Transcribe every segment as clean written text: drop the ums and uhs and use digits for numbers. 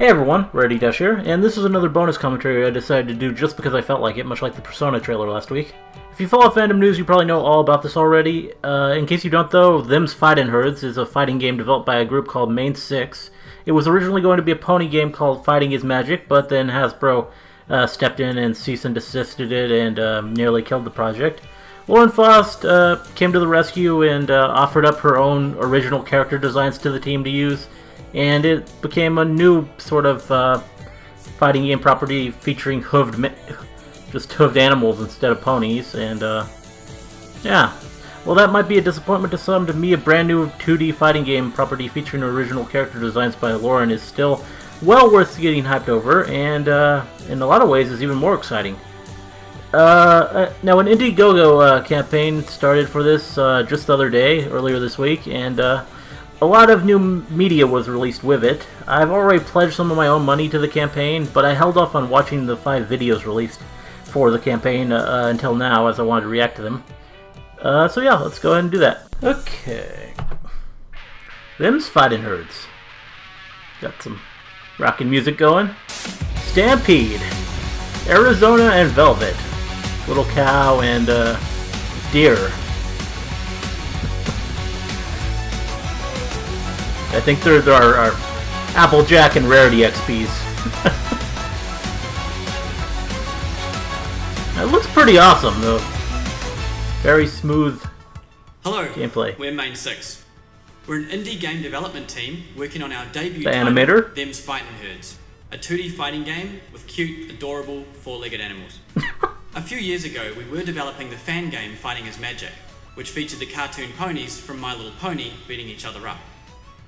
Hey everyone, Ready Dash here, and this is another bonus commentary I decided to do just because I felt like it, much like the Persona trailer last week. If you follow fandom news, you probably know all about this already. In case you don't though, them's Fightin Herds is a fighting game developed by a group called Mane6. It was originally going to be a pony game called Fighting is Magic, but then Hasbro stepped in and cease and desisted it and nearly killed the project. Lauren Faust came to the rescue and offered up her own original character designs to the team to use, and it became a new sort of fighting game property featuring just hooved animals instead of ponies, and yeah. Well, that might be a disappointment to some. To me, a brand new 2D fighting game property featuring original character designs by Lauren is still well worth getting hyped over, and in a lot of ways is even more exciting. Now, an Indiegogo campaign started for this just the other day, earlier this week, and a lot of new media was released with it. I've already pledged some of my own money to the campaign, but I held off on watching the 5 videos released for the campaign until now, as I wanted to react to them. So yeah, let's go ahead and do that. Okay. Them's Fightin Herds. Got some rockin' music going. Stampede. Arizona and Velvet. Little cow and deer. I think there are Applejack and Rarity XPs. It looks pretty awesome, though. Very smooth gameplay. We're Mane6. We're an indie game development team working on our debut animator, title, Them's Fightin Herds, a 2D fighting game with cute, adorable, 4-legged animals. A few years ago, we were developing the fan game Fighting is Magic, which featured the cartoon ponies from My Little Pony beating each other up.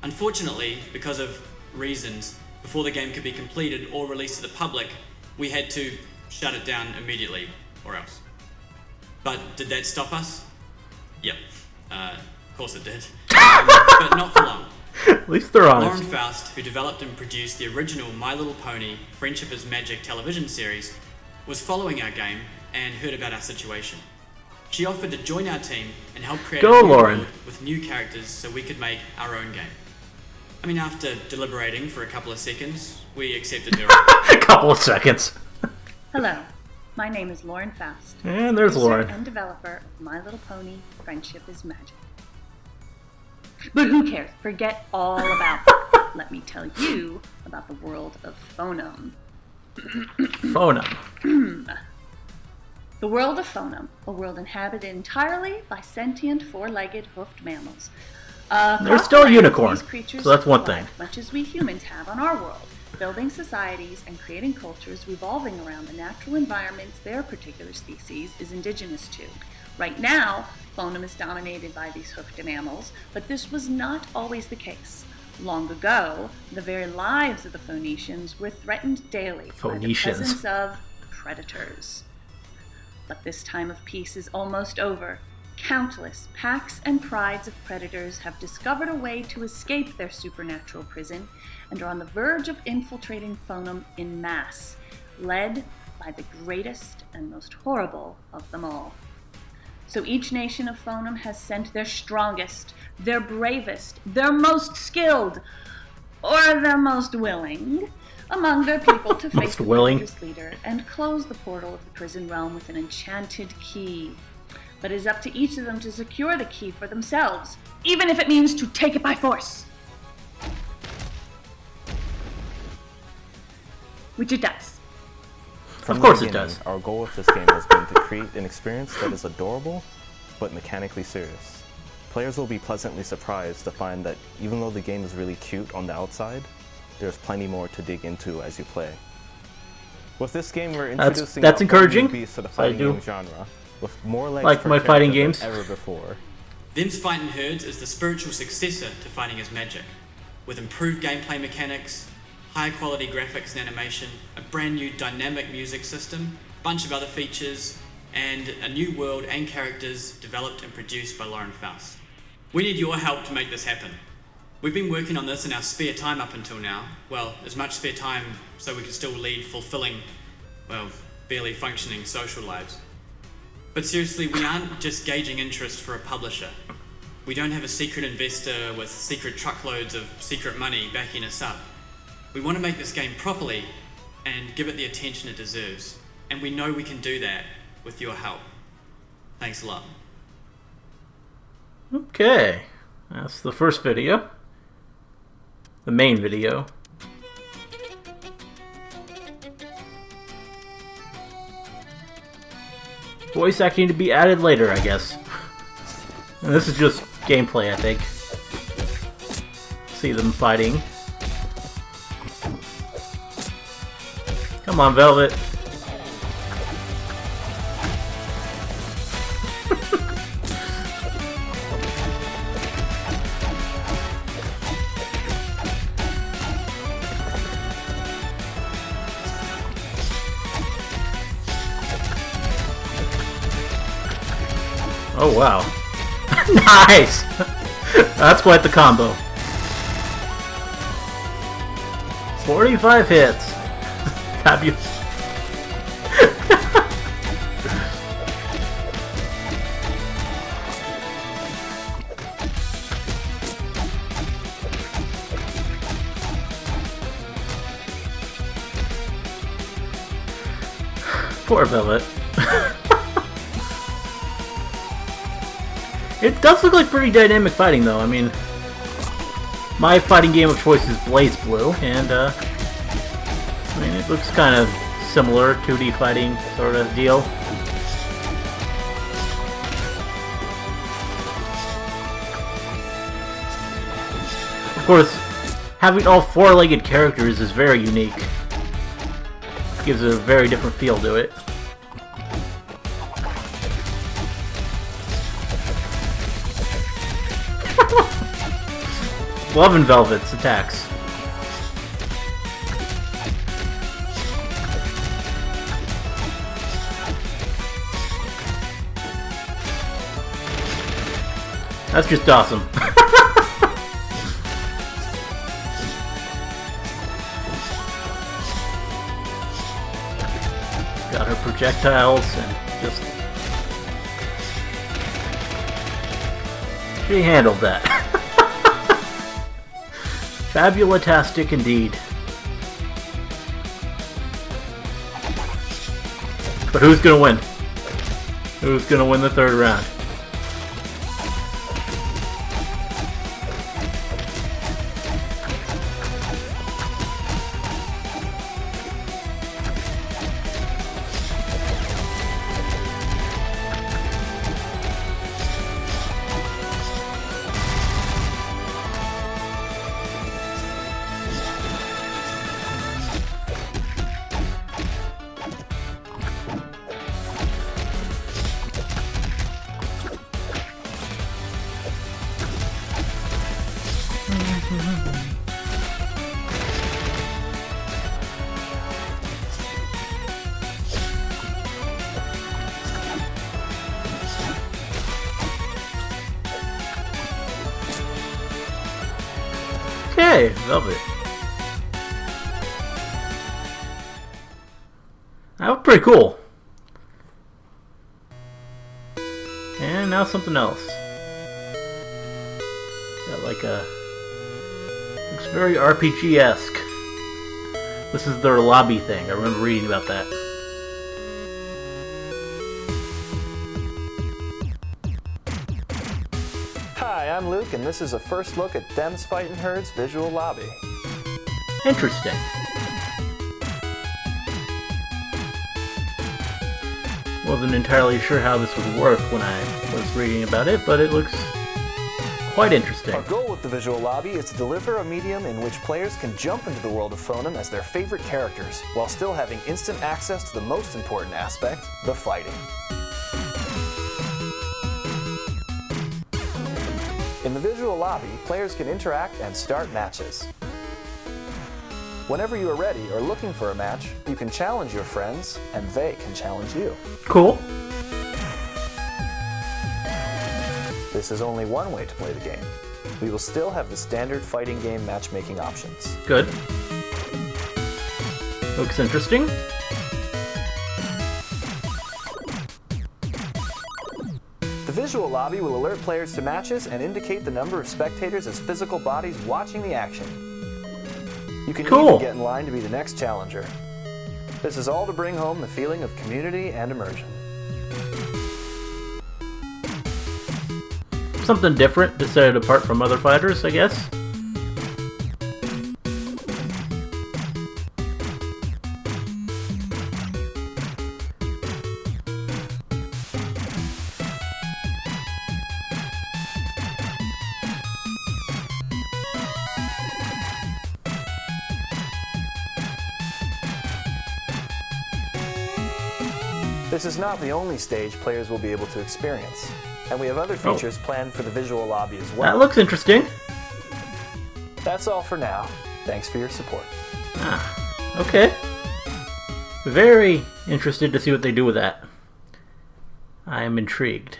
Unfortunately, because of reasons, before the game could be completed or released to the public, we had to shut it down immediately, or else. But did that stop us? Yep, of course it did. But not for long. At least they're honest. Lauren Faust, who developed and produced the original My Little Pony Friendship is Magic television series, was following our game and heard about our situation. She offered to join our team and help create a new world with new characters so we could make our own game. I mean, after deliberating for a couple of seconds, we accepted her offer. A couple of seconds. Hello, my name is Lauren Faust. And there's Lauren. And developer of My Little Pony Friendship is Magic. But who cares? Forget all about it. Let me tell you about the world of Phonum. Phonum. The world of Phonum, a world inhabited entirely by sentient 4-legged hoofed mammals. They're still a unicorn, so that's one thing. Much as we humans have on our world, building societies and creating cultures revolving around the natural environments their particular species is indigenous to. Right now, Phonum is dominated by these hoofed mammals, but this was not always the case. Long ago, the very lives of the Phoenicians were threatened daily by the presence of predators. But this time of peace is almost over. Countless packs and prides of predators have discovered a way to escape their supernatural prison and are on the verge of infiltrating Phonum in mass, led by the greatest and most horrible of them all. So each nation of Phonum has sent their strongest, their bravest, their most skilled, or their most willing among their people to face the predator's leader and close the portal of the prison realm with an enchanted key. But it is up to each of them to secure the key for themselves, even if it means to take it by force. Which it does. Of course it does. Our goal with this game has been to create an experience that is adorable, but mechanically serious. Players will be pleasantly surprised to find that even though the game is really cute on the outside, there's plenty more to dig into as you play. With this game, we're introducing that's encouraging. New beast to the fighting game genre, with more legs like my fighting games than ever before. Them's Fightin Herds is the spiritual successor to Fighting is Magic, with improved gameplay mechanics, high quality graphics and animation, a brand new dynamic music system, a bunch of other features, and a new world and characters developed and produced by Lauren Faust. We need your help to make this happen. We've been working on this in our spare time up until now. Well, as much spare time so we can still lead fulfilling, barely functioning social lives. But seriously, we aren't just gauging interest for a publisher. We don't have a secret investor with secret truckloads of secret money backing us up. We want to make this game properly and give it the attention it deserves. And we know we can do that with your help. Thanks a lot. Okay, that's the first video. The main video. Voice acting to be added later, I guess. And this is just gameplay, I think. See them fighting. Come on, Velvet. Oh, wow. Nice! That's quite the combo. 45 hits. Fabulous. Poor Velvet. It does look like pretty dynamic fighting, though. I mean, my fighting game of choice is Blaze Blue, and I mean, it looks kind of similar, 2D fighting sort of deal. Of course, having all four-legged characters is very unique. Gives it a very different feel to it. Loving Velvet's attacks. That's just awesome. Got her projectiles and just... She handled that. Fabulastic indeed. But who's gonna win? Who's gonna win the third round? Okay, Velvet. That was pretty cool. And now something else. Got like a... looks very RPG-esque. This is their lobby thing. I remember reading about that. Hi, I'm Luke, and this is a first look at Them's Fightin Herds visual lobby. Interesting. Wasn't entirely sure how this would work when I was reading about it, but it looks quite interesting. Our goal with the visual lobby is to deliver a medium in which players can jump into the world of Phonum as their favorite characters, while still having instant access to the most important aspect, the fighting. In the visual lobby, players can interact and start matches. Whenever you are ready or looking for a match, you can challenge your friends, and they can challenge you. Cool. This is only one way to play the game. We will still have the standard fighting game matchmaking options. Good. Looks interesting. The visual lobby will alert players to matches and indicate the number of spectators as physical bodies watching the action. You can Cool. even get in line to be the next challenger. This is all to bring home the feeling of community and immersion. Something different to set it apart from other fighters, I guess. This is not the only stage players will be able to experience, and we have other features planned for the visual lobby as well. That looks interesting. That's all for now. Thanks for your support. Okay. Very interested to see what they do with that. I am intrigued.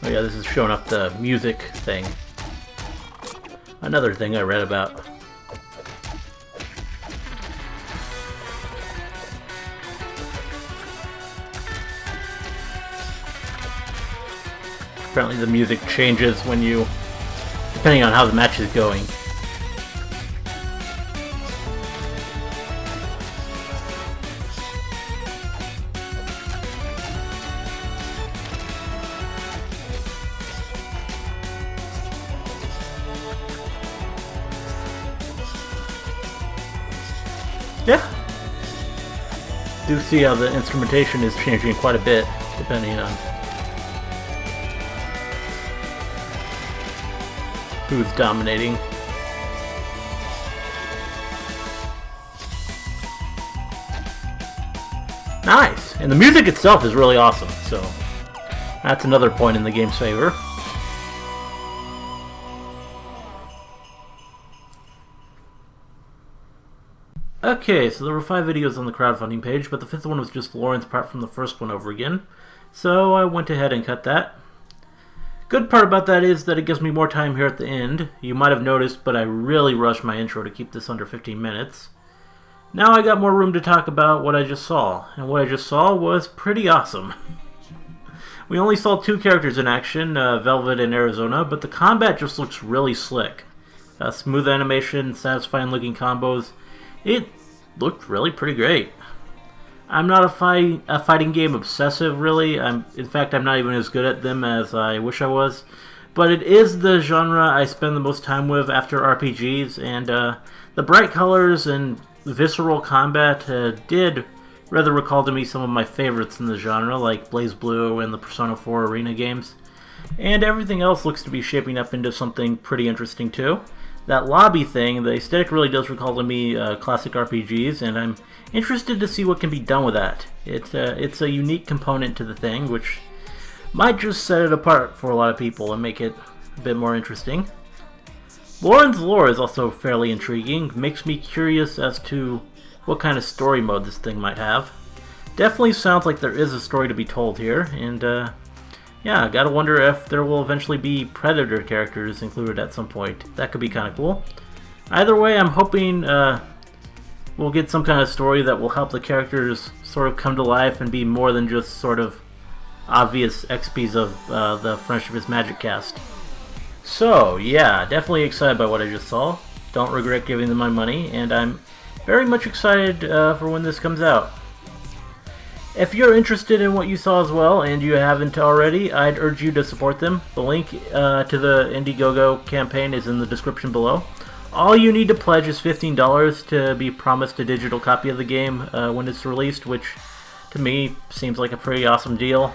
Oh yeah, this is showing off the music thing. Another thing I read about. Apparently the music changes when you, depending on how the match is going. Yeah. Do see how the instrumentation is changing quite a bit, depending on who's dominating. Nice! And the music itself is really awesome, so that's another point in the game's favor. Okay, so there were 5 videos on the crowdfunding page, but the 5th one was just Lauren's part from the first one over again, so I went ahead and cut that. Good part about that is that it gives me more time here at the end. You might have noticed, but I really rushed my intro to keep this under 15 minutes. Now I got more room to talk about what I just saw, and what I just saw was pretty awesome. We only saw 2 characters in action, Velvet and Arizona, but the combat just looks really slick. Smooth animation, satisfying looking combos. It looked really pretty great. I'm not a fighting game obsessive, really. In fact, I'm not even as good at them as I wish I was. But it is the genre I spend the most time with after RPGs, and the bright colors and visceral combat did rather recall to me some of my favorites in the genre, like BlazBlue and the Persona 4 Arena games. And everything else looks to be shaping up into something pretty interesting too. That lobby thing, the aesthetic really does recall to me classic RPGs, and I'm interested to see what can be done with that. It's a unique component to the thing, which might just set it apart for a lot of people and make it a bit more interesting. Lauren's lore is also fairly intriguing, makes me curious as to what kind of story mode this thing might have. Definitely sounds like there is a story to be told here, and yeah, gotta wonder if there will eventually be Predator characters included at some point. That could be kind of cool. Either way, I'm hoping we'll get some kind of story that will help the characters sort of come to life and be more than just sort of obvious XPs of the Friendship is Magic cast. So, yeah, definitely excited by what I just saw. Don't regret giving them my money, and I'm very much excited for when this comes out. If you're interested in what you saw as well, and you haven't already, I'd urge you to support them. The link to the Indiegogo campaign is in the description below. All you need to pledge is $15 to be promised a digital copy of the game when it's released, which to me seems like a pretty awesome deal.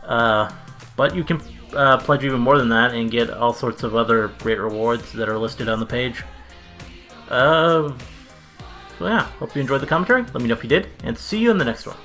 But you can pledge even more than that and get all sorts of other great rewards that are listed on the page. So yeah, hope you enjoyed the commentary. Let me know if you did, and see you in the next one.